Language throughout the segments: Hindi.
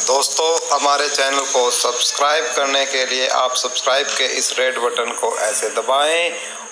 दोस्तों, हमारे चैनल को सब्सक्राइब करने के लिए आप सब्सक्राइब के इस रेड बटन को ऐसे दबाएं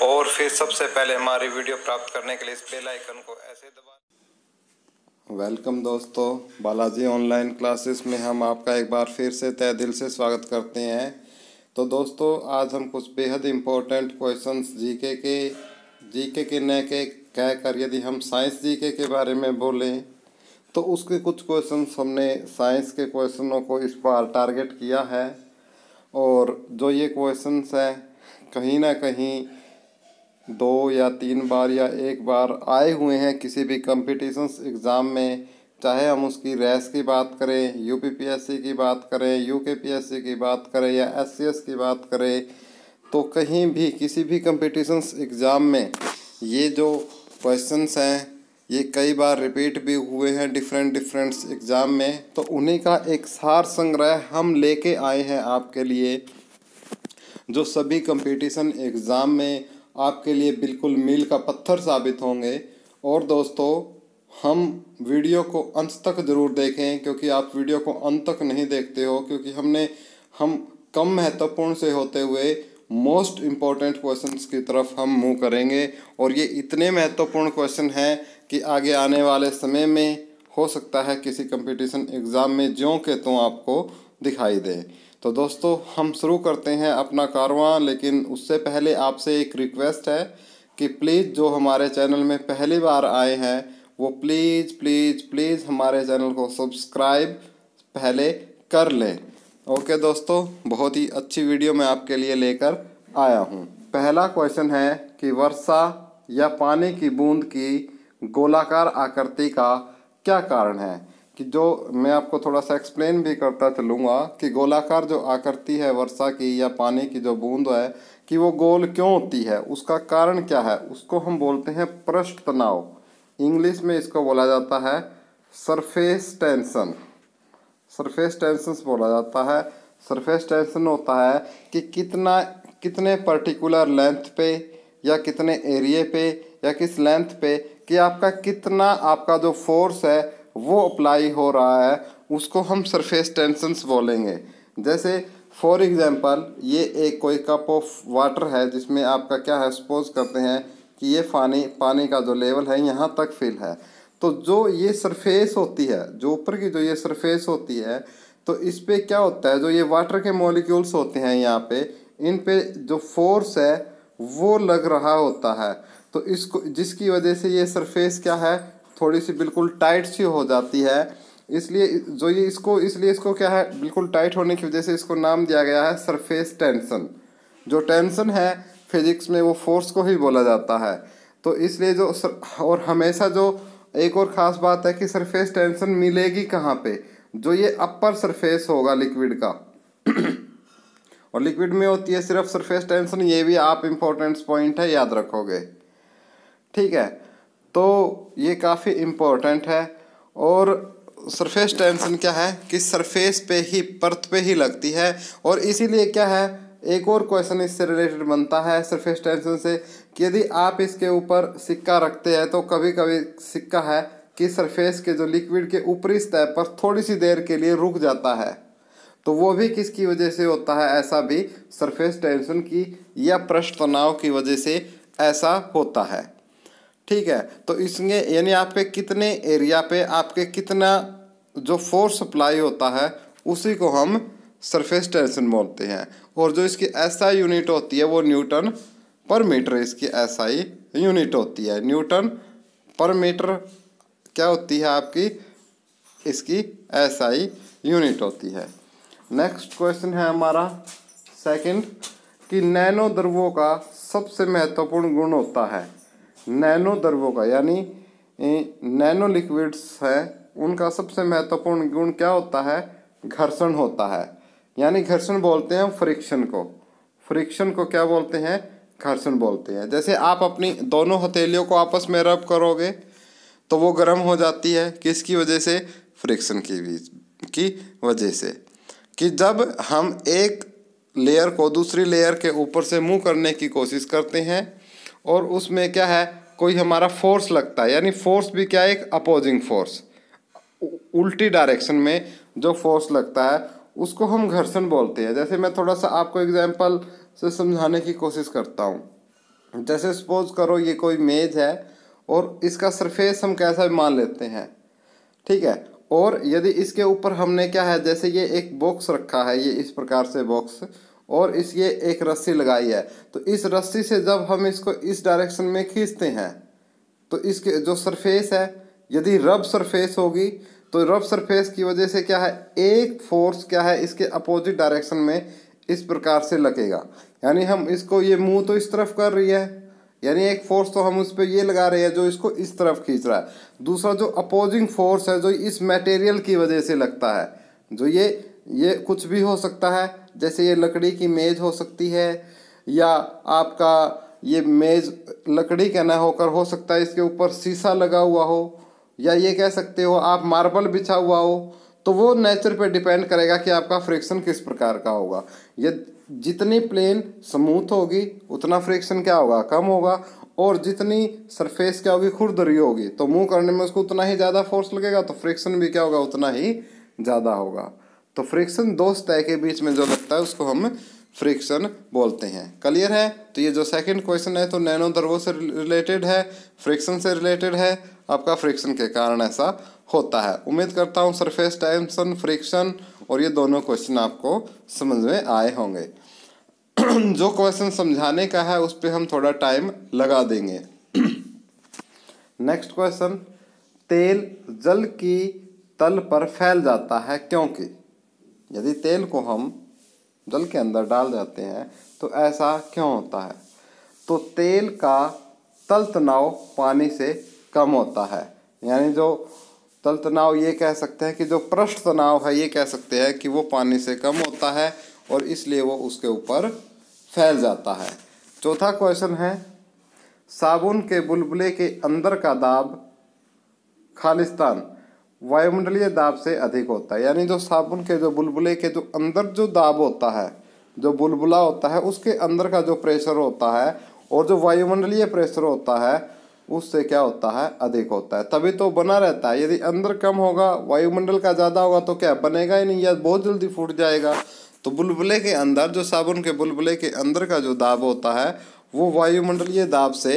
और फिर सबसे पहले हमारी वीडियो प्राप्त करने के लिए इस बेल आइकन को ऐसे दबाएं। वेलकम दोस्तों, बालाजी ऑनलाइन क्लासेस में हम आपका एक बार फिर से तहे दिल से स्वागत करते हैं। तो दोस्तों, आज हम कुछ बेहद इम्पोर्टेंट क्वेश्चंस जीके के न के कहकर यदि हम साइंस जीके के बारे में बोलें तो उसके कुछ क्वेश्चंस हमने साइंस के क्वेश्चनों को इस बार टारगेट किया है। और जो ये क्वेश्चंस हैं कहीं ना कहीं 2 या 3 बार या 1 बार आए हुए हैं किसी भी कंपटीशंस एग्ज़ाम में, चाहे हम उसकी रेस की बात करें, यूपीपीएससी की बात करें, यूकेपीएससी की बात करें या एससीएस की बात करें, तो कहीं भी किसी भी कंपटीशंस एग्ज़ाम में ये जो क्वेश्चंस हैं ये कई बार रिपीट भी हुए हैं डिफरेंट एग्ज़ाम में। तो उन्हीं का एक सार संग्रह हम लेके आए हैं आपके लिए, जो सभी कंपटीशन एग्ज़ाम में आपके लिए बिल्कुल मील का पत्थर साबित होंगे। और दोस्तों, हम वीडियो को अंत तक ज़रूर देखें, क्योंकि आप वीडियो को अंत तक नहीं देखते हो, क्योंकि हम कम महत्वपूर्ण से होते हुए मोस्ट इम्पॉर्टेंट क्वेश्चंस की तरफ हम मूव करेंगे। और ये इतने महत्वपूर्ण क्वेश्चन हैं कि आगे आने वाले समय में हो सकता है किसी कंपटीशन एग्ज़ाम में ज्यों के त्यों आपको दिखाई दे। तो दोस्तों, हम शुरू करते हैं अपना कारवां, लेकिन उससे पहले आपसे एक रिक्वेस्ट है कि प्लीज़ जो हमारे चैनल में पहली बार आए हैं वो प्लीज़ हमारे चैनल को सब्सक्राइब पहले कर लें। ओके दोस्तों, बहुत ही अच्छी वीडियो मैं आपके लिए लेकर आया हूँ। पहला क्वेश्चन है कि वर्षा या पानी की बूंद की गोलाकार आकृति का क्या कारण है। कि जो मैं आपको थोड़ा सा एक्सप्लेन भी करता चलूँगा कि गोलाकार जो आकृति है वर्षा की या पानी की जो बूंद है कि वो गोल क्यों होती है, उसका कारण क्या है, उसको हम बोलते हैं पृष्ठ तनाव। इंग्लिश में इसको बोला जाता है सरफेस टेंशन। सरफेस टेंशन बोला जाता है। सरफेस टेंशन होता है कि कितने पर्टिकुलर लेंथ पे या कितने एरिए पे या किस लेंथ पे कि आपका जो फोर्स है वो अप्लाई हो रहा है, उसको हम सरफेस टेंशन्स बोलेंगे। जैसे फॉर एग्जांपल ये एक कोई कप ऑफ वाटर है जिसमें आपका क्या है, सपोज करते हैं कि ये पानी का जो लेवल है यहाँ तक फिल है। तो जो ये सरफेस होती है, जो ऊपर की जो ये सरफेस होती है, तो इस पे क्या होता है, जो ये वाटर के मॉलिक्यूल्स होते हैं यहाँ पे, इन पे जो फोर्स है वो लग रहा होता है। तो इसको जिसकी वजह से ये सरफेस क्या है, थोड़ी सी बिल्कुल टाइट सी हो जाती है। इसलिए इसको क्या है, बिल्कुल टाइट होने की वजह से इसको नाम दिया गया है सरफेस टेंशन। जो टेंशन है फिजिक्स में वो फोर्स को ही बोला जाता है। तो इसलिए और हमेशा जो एक और ख़ास बात है कि सरफेस टेंशन मिलेगी कहाँ पे, जो ये अपर सरफेस होगा लिक्विड का और लिक्विड में होती है सिर्फ सरफेस टेंशन। ये भी आप इम्पोर्टेंट पॉइंट है, याद रखोगे, ठीक है। तो ये काफ़ी इम्पोर्टेंट है। और सरफेस टेंशन क्या है कि सरफेस पे ही, परत पे ही लगती है। और इसीलिए क्या है, एक और क्वेश्चन इससे रिलेटेड बनता है सरफेस टेंशन से कि यदि आप इसके ऊपर सिक्का रखते हैं तो कभी कभी सिक्का है कि सरफेस के जो लिक्विड के ऊपरी सतह पर थोड़ी सी देर के लिए रुक जाता है। तो वो भी किसकी वजह से होता है, ऐसा भी सरफेस टेंशन की या पृष्ठ तनाव की वजह से ऐसा होता है, ठीक है। तो इसमें यानी आपके कितने एरिया पे आपके कितना जो फोर्स अप्लाई होता है उसी को हम सरफेस टेंशन बोलते हैं। और जो इसकी एसआई यूनिट होती है वो न्यूटन पर मीटर इसकी एसआई यूनिट होती है। न्यूटन पर मीटर क्या होती है आपकी, इसकी एसआई यूनिट होती है। नेक्स्ट क्वेश्चन है हमारा सेकंड कि नैनो द्रव्यों का सबसे महत्वपूर्ण गुण होता है। नैनो द्रव्यों का यानी नैनो लिक्विड्स है, उनका सबसे महत्वपूर्ण गुण क्या होता है, घर्षण होता है। यानी घर्षण बोलते हैं फ्रिक्शन को। फ्रिक्शन को क्या बोलते हैं, घर्षण बोलते हैं। जैसे आप अपनी दोनों हथेलियों को आपस में रब करोगे तो वो गर्म हो जाती है, किसकी वजह से, फ्रिक्शन की वजह से। कि जब हम एक लेयर को दूसरी लेयर के ऊपर से मूव करने की कोशिश करते हैं और उसमें क्या है, कोई हमारा फोर्स लगता है, यानी फोर्स भी क्या है, एक अपोजिंग फोर्स, उल्टी डायरेक्शन में जो फोर्स लगता है उसको हम घर्षण बोलते हैं। जैसे मैं थोड़ा सा आपको एग्जांपल से समझाने की कोशिश करता हूँ। जैसे सपोज करो ये कोई मेज है और इसका सरफेस हम कैसा भी मान लेते हैं, ठीक है। और यदि इसके ऊपर हमने क्या है, जैसे ये एक बॉक्स रखा है, ये इस प्रकार से बॉक्स, और इस ये एक रस्सी लगाई है, तो इस रस्सी से जब हम इसको इस डायरेक्शन में खींचते हैं तो इसके जो सरफेस है, यदि रब सरफेस होगी तो रब सरफेस की वजह से क्या है, एक फोर्स क्या है इसके अपोजिट डायरेक्शन में इस प्रकार से लगेगा। यानी हम इसको, ये मुंह तो इस तरफ कर रही है, यानी एक फोर्स तो हम उस पर ये लगा रहे हैं जो इसको इस तरफ खींच रहा है। दूसरा जो अपोजिंग फोर्स है जो इस मटेरियल की वजह से लगता है, जो ये कुछ भी हो सकता है, जैसे ये लकड़ी की मेज हो सकती है, या आपका ये मेज लकड़ी का ना होकर हो सकता है इसके ऊपर शीशा लगा हुआ हो, या ये कह सकते हो आप मार्बल बिछा हुआ हो। तो वो नेचर पे डिपेंड करेगा कि आपका फ्रिक्शन किस प्रकार का होगा। ये जितनी प्लेन स्मूथ होगी उतना फ्रिक्शन क्या होगा, कम होगा, और जितनी सरफेस क्या होगी, खुरदरी होगी, तो मूव करने में उसको उतना ही ज़्यादा फोर्स लगेगा, तो फ्रिक्शन भी क्या होगा, उतना ही ज़्यादा होगा। तो फ्रिक्शन दो सतह के बीच में जो लगता है उसको हम फ्रिक्शन बोलते हैं। क्लियर है? तो ये जो सेकंड क्वेश्चन है तो नैनो द्रवों से रिलेटेड है, फ्रिक्शन से रिलेटेड है, आपका फ्रिक्शन के कारण ऐसा होता है। उम्मीद करता हूँ सरफेस टेंशन, फ्रिक्शन और ये दोनों क्वेश्चन आपको समझ में आए होंगे। जो क्वेश्चन समझाने का है उस पर हम थोड़ा टाइम लगा देंगे। नेक्स्ट क्वेश्चन, तेल जल की तल पर फैल जाता है क्योंकि। यदि तेल को हम जल के अंदर डाल जाते हैं तो ऐसा क्यों होता है? तो तेल का तल तनाव पानी से कम होता है, यानी जो तल तनाव ये कह सकते हैं कि जो पृष्ठ तनाव है ये कह सकते हैं कि वो पानी से कम होता है और इसलिए वो उसके ऊपर फैल जाता है। चौथा क्वेश्चन है, साबुन के बुलबुले के अंदर का दाब खालिस्तान वायुमंडलीय दाब से अधिक होता है। यानी जो साबुन के जो बुलबुले के जो अंदर जो दाब होता है, जो बुलबुला होता है उसके अंदर का जो प्रेशर होता है और जो वायुमंडलीय प्रेशर होता है उससे क्या होता है, अधिक होता है, तभी तो बना रहता है। यदि अंदर कम होगा, वायुमंडल का ज़्यादा होगा तो क्या बनेगा ही नहीं, या बहुत जल्दी फूट जाएगा। तो बुलबुले के अंदर, जो साबुन के बुलबुले के अंदर का जो दाब होता है वो वायुमंडलीय दाब से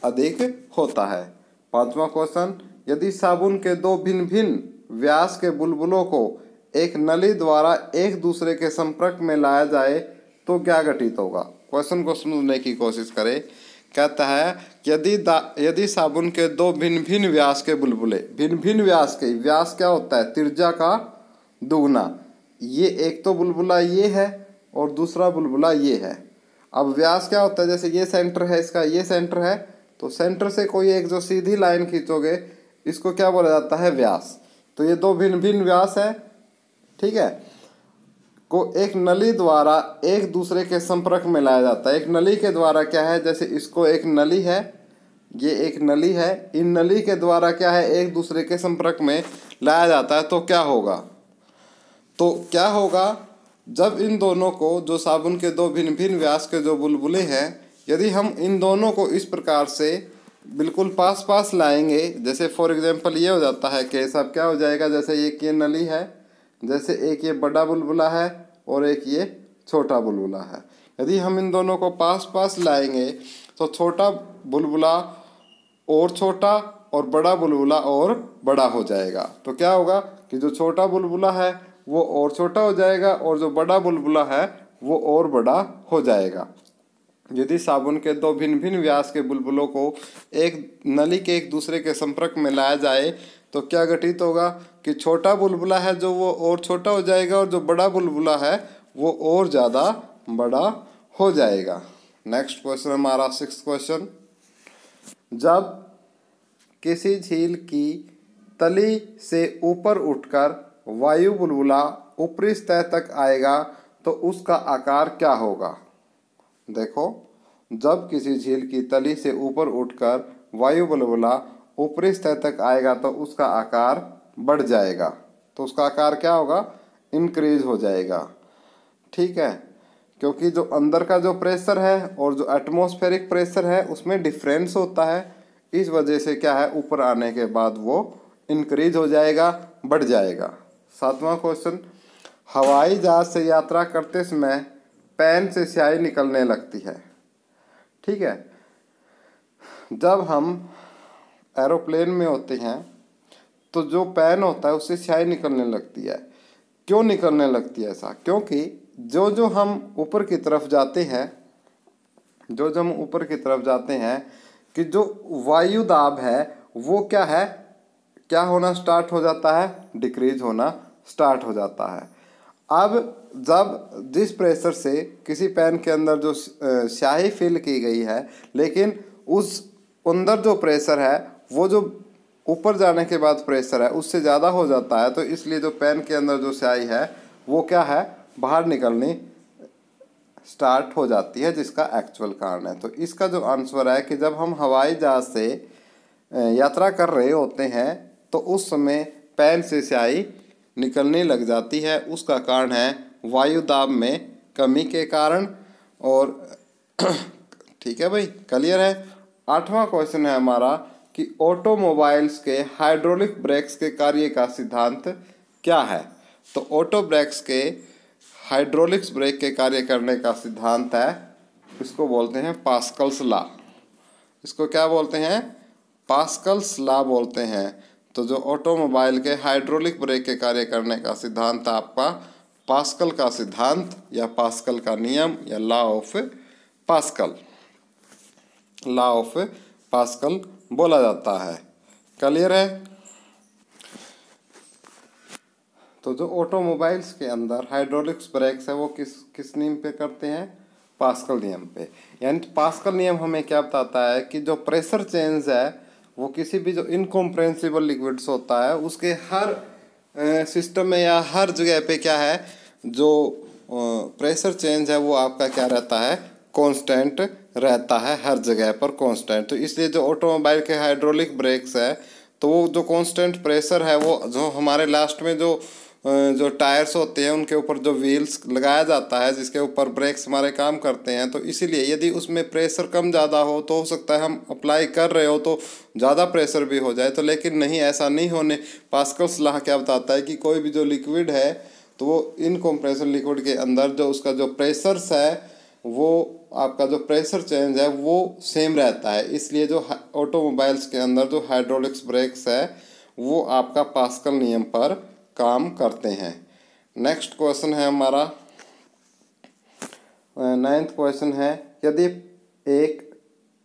अधिक होता है। पांचवा क्वेश्चन, यदि साबुन के दो भिन्न भिन्न व्यास के बुलबुलों को एक नली द्वारा एक दूसरे के संपर्क में लाया जाए तो क्या घटित होगा? क्वेश्चन को समझने की कोशिश करें। कहता है कि यदि साबुन के दो भिन्न भिन्न व्यास के बुलबुले, भिन्न भिन्न व्यास के, व्यास क्या होता है, त्रिज्या का दुगना, ये एक तो बुलबुला ये है और दूसरा बुलबुला ये है। अब व्यास क्या होता है, जैसे ये सेंटर है इसका, ये सेंटर है, तो सेंटर से कोई एक जो सीधी लाइन खींचोगे इसको क्या बोला जाता है, व्यास। तो ये दो भिन्न भिन्न व्यास है, ठीक है, को एक नली द्वारा एक दूसरे के संपर्क में लाया जाता है। एक नली के द्वारा क्या है, जैसे इसको एक नली है, ये एक नली है, इन नली के द्वारा क्या है एक दूसरे के संपर्क में लाया जाता है। तो क्या होगा, तो क्या होगा, जब इन दोनों को, जो साबुन के दो भिन्न भिन्न व्यास के जो बुलबुले हैं, यदि हम इन दोनों को इस प्रकार से बिल्कुल पास पास लाएंगे, जैसे फॉर एग्जांपल ये हो जाता है कि सब क्या हो जाएगा, जैसे एक ये नली है, जैसे एक ये बड़ा बुलबुला है और एक ये छोटा बुलबुला है। यदि हम इन दोनों को पास पास लाएंगे तो छोटा बुलबुला और छोटा और बड़ा बुलबुला और बड़ा हो जाएगा। तो क्या होगा कि जो छोटा बुलबुला है वो और छोटा हो जाएगा और जो बड़ा बुलबुला है वो और बड़ा हो जाएगा। यदि साबुन के दो भिन्न भिन्न व्यास के बुलबुलों को एक नली के एक दूसरे के संपर्क में लाया जाए तो क्या घटित होगा कि छोटा बुलबुला है जो वो और छोटा हो जाएगा और जो बड़ा बुलबुला है वो और ज़्यादा बड़ा हो जाएगा। नेक्स्ट क्वेश्चन हमारा 6th क्वेश्चन, जब किसी झील की तली से ऊपर उठकर वायु बुलबुला ऊपरी सतह तक आएगा तो उसका आकार क्या होगा? देखो, जब किसी झील की तली से ऊपर उठकर वायु बुलबुला ऊपरी सतह तक आएगा तो उसका आकार बढ़ जाएगा। तो उसका आकार क्या होगा? इंक्रीज हो जाएगा, ठीक है, क्योंकि जो अंदर का जो प्रेशर है और जो एटमॉस्फेरिक प्रेशर है उसमें डिफरेंस होता है। इस वजह से क्या है, ऊपर आने के बाद वो इंक्रीज हो जाएगा, बढ़ जाएगा। 7वां क्वेश्चन, हवाई जहाज से यात्रा करते समय पेन से स्याही निकलने लगती है। ठीक है, जब हम एरोप्लेन में होते हैं तो जो पेन होता है उससे स्याही निकलने लगती है। क्यों निकलने लगती है ऐसा? क्योंकि जो हम ऊपर की तरफ जाते हैं, जो हम ऊपर की तरफ जाते हैं कि जो वायु दाब है वो क्या होना स्टार्ट हो जाता है? डिक्रीज होना स्टार्ट हो जाता है। अब जब जिस प्रेशर से किसी पेन के अंदर जो स्याही फिल की गई है, लेकिन उस अंदर जो प्रेशर है वो जो ऊपर जाने के बाद प्रेशर है उससे ज़्यादा हो जाता है, तो इसलिए जो पेन के अंदर जो स्याही है वो क्या है? बाहर निकलनी स्टार्ट हो जाती है, जिसका एक्चुअल कारण है। तो इसका जो आंसर है कि जब हम हवाई जहाज से यात्रा कर रहे होते हैं तो उस समय पेन से स्याही निकलने लग जाती है। उसका कारण है वायु दाब में कमी के कारण। और ठीक है भाई, क्लियर है। 8वां क्वेश्चन है हमारा कि ऑटोमोबाइल्स के हाइड्रोलिक ब्रेक्स के कार्य का सिद्धांत क्या है? तो ऑटो ब्रेक्स के हाइड्रोलिक्स ब्रेक के कार्य करने का सिद्धांत है, इसको बोलते हैं पास्कल्स लॉ। इसको क्या बोलते हैं? पास्कल्स लॉ बोलते हैं। तो जो ऑटोमोबाइल के हाइड्रोलिक ब्रेक के कार्य करने का सिद्धांत आपका पास्कल का सिद्धांत या पास्कल का नियम या law of pascal, law of pascal बोला जाता है। क्लियर है? तो जो ऑटोमोबाइल्स के अंदर हाइड्रोलिक्स ब्रेक्स है वो किस नियम पे करते हैं? पास्कल नियम पे। यानी पास्कल नियम हमें क्या बताता है कि जो प्रेशर चेंज है वो किसी भी जो इनकम्प्रेंसिबल लिक्विड्स होता है उसके हर सिस्टम में या हर जगह पे क्या है, जो प्रेशर चेंज है वो आपका क्या रहता है? कांस्टेंट रहता है, हर जगह पर कांस्टेंट। तो इसलिए जो ऑटोमोबाइल के हाइड्रोलिक ब्रेक्स है तो वो जो कांस्टेंट प्रेशर है वो जो हमारे लास्ट में जो टायर्स होते हैं उनके ऊपर जो व्हील्स लगाया जाता है जिसके ऊपर ब्रेक्स हमारे काम करते हैं, तो इसीलिए यदि उसमें प्रेशर कम ज़्यादा हो तो हो सकता है हम अप्लाई कर रहे हो तो ज़्यादा प्रेशर भी हो जाए, तो लेकिन नहीं, ऐसा नहीं होने। पास्कल्स लॉ क्या बताता है कि कोई भी जो लिक्विड है तो वो इनकम्प्रेसिबल लिक्विड के अंदर जो उसका जो प्रेशर्स है वो आपका जो प्रेशर चेंज है वो सेम रहता है। इसलिए जो ऑटोमोबाइल्स के अंदर जो हाइड्रोलिक्स ब्रेक्स है वो आपका पास्कल नियम पर काम करते हैं। नेक्स्ट क्वेश्चन है हमारा 9th क्वेश्चन है, यदि एक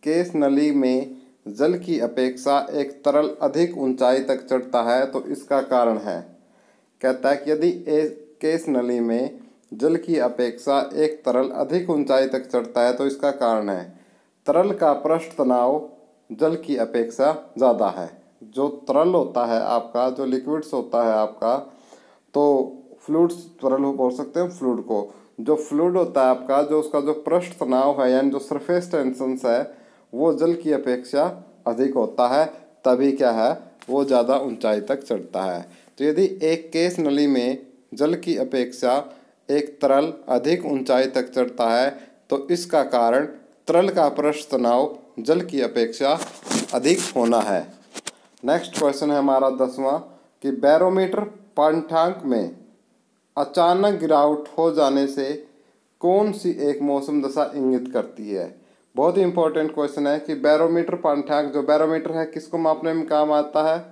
केस नली में जल की अपेक्षा एक तरल अधिक ऊंचाई तक चढ़ता है तो इसका कारण है। कहता है कि यदि एक केस नली में जल की अपेक्षा एक तरल अधिक ऊंचाई तक चढ़ता है तो इसका कारण है तरल का पृष्ठ तनाव जल की अपेक्षा ज़्यादा है। जो तरल होता है आपका, जो लिक्विड्स होता है आपका, तो फ्लूइड्स तरल बोल सकते हैं फ्लूइड को। जो फ्लूइड होता है आपका, जो उसका जो पृष्ठ तनाव है यानी जो सरफेस टेंशन्स है वो जल की अपेक्षा अधिक होता है, तभी क्या है वो ज़्यादा ऊंचाई तक चढ़ता है। तो यदि एक केस नली में जल की अपेक्षा एक तरल अधिक ऊंचाई तक चढ़ता है तो इसका कारण तरल का पृष्ठ तनाव जल की अपेक्षा अधिक होना है। नेक्स्ट क्वेश्चन है हमारा 10वां कि बैरोमीटर पाठ्यांक में अचानक गिरावट हो जाने से कौन सी एक मौसम दशा इंगित करती है? बहुत ही इंपॉर्टेंट क्वेश्चन है कि बैरोमीटर पाठ्यांक, जो बैरोमीटर है किसको मापने में काम आता है?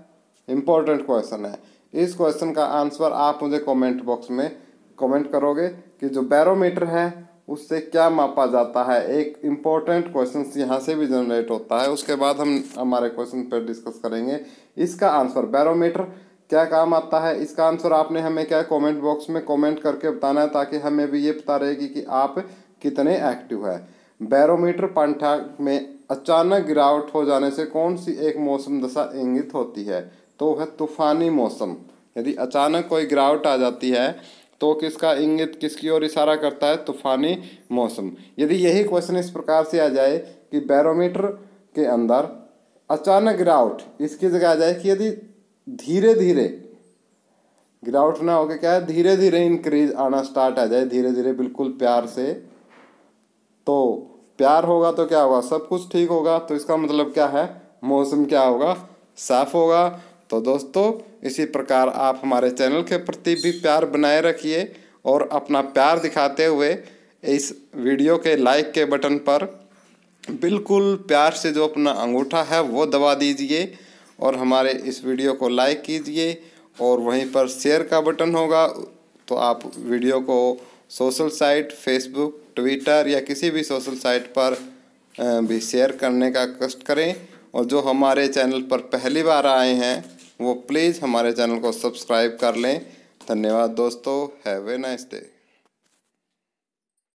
इंपॉर्टेंट क्वेश्चन है। इस क्वेश्चन का आंसर आप मुझे कमेंट बॉक्स में कमेंट करोगे कि जो बैरोमीटर है उससे क्या मापा जाता है। एक इम्पोर्टेंट क्वेश्चन यहाँ से भी जनरेट होता है, उसके बाद हम हमारे क्वेश्चन पर डिस्कस करेंगे। इसका आंसर बैरोमीटर क्या काम आता है, इसका आंसर आपने हमें क्या कमेंट बॉक्स में कमेंट करके बताना है, ताकि हमें भी ये पता रहेगी कि आप कितने एक्टिव है। बैरोमीटर पाठ्यांक में अचानक गिरावट हो जाने से कौन सी एक मौसम दशा इंगित होती है? तो है तूफानी मौसम। यदि अचानक कोई गिरावट आ जाती है तो किसका इंगित, किसकी ओर इशारा करता है? तूफानी मौसम। यदि यही क्वेश्चन इस प्रकार से आ जाए कि बैरोमीटर के अंदर अचानक गिरावट, इसकी जगह आ जाए कि यदि धीरे धीरे गिरावट ना होकर क्या है धीरे धीरे इंक्रीज आना स्टार्ट आ जाए, धीरे धीरे बिल्कुल प्यार से, तो प्यार होगा तो क्या होगा? सब कुछ ठीक होगा। तो इसका मतलब क्या है? मौसम क्या होगा? साफ होगा। तो दोस्तों इसी प्रकार आप हमारे चैनल के प्रति भी प्यार बनाए रखिए और अपना प्यार दिखाते हुए इस वीडियो के लाइक के बटन पर बिल्कुल प्यार से जो अपना अंगूठा है वो दबा दीजिए और हमारे इस वीडियो को लाइक कीजिए। और वहीं पर शेयर का बटन होगा, तो आप वीडियो को सोशल साइट फेसबुक, ट्विटर या किसी भी सोशल साइट पर भी शेयर करने का कष्ट करें। और जो हमारे चैनल पर पहली बार आए हैं वो प्लीज़ हमारे चैनल को सब्सक्राइब कर लें। धन्यवाद दोस्तों, हैव ए नाइस डे।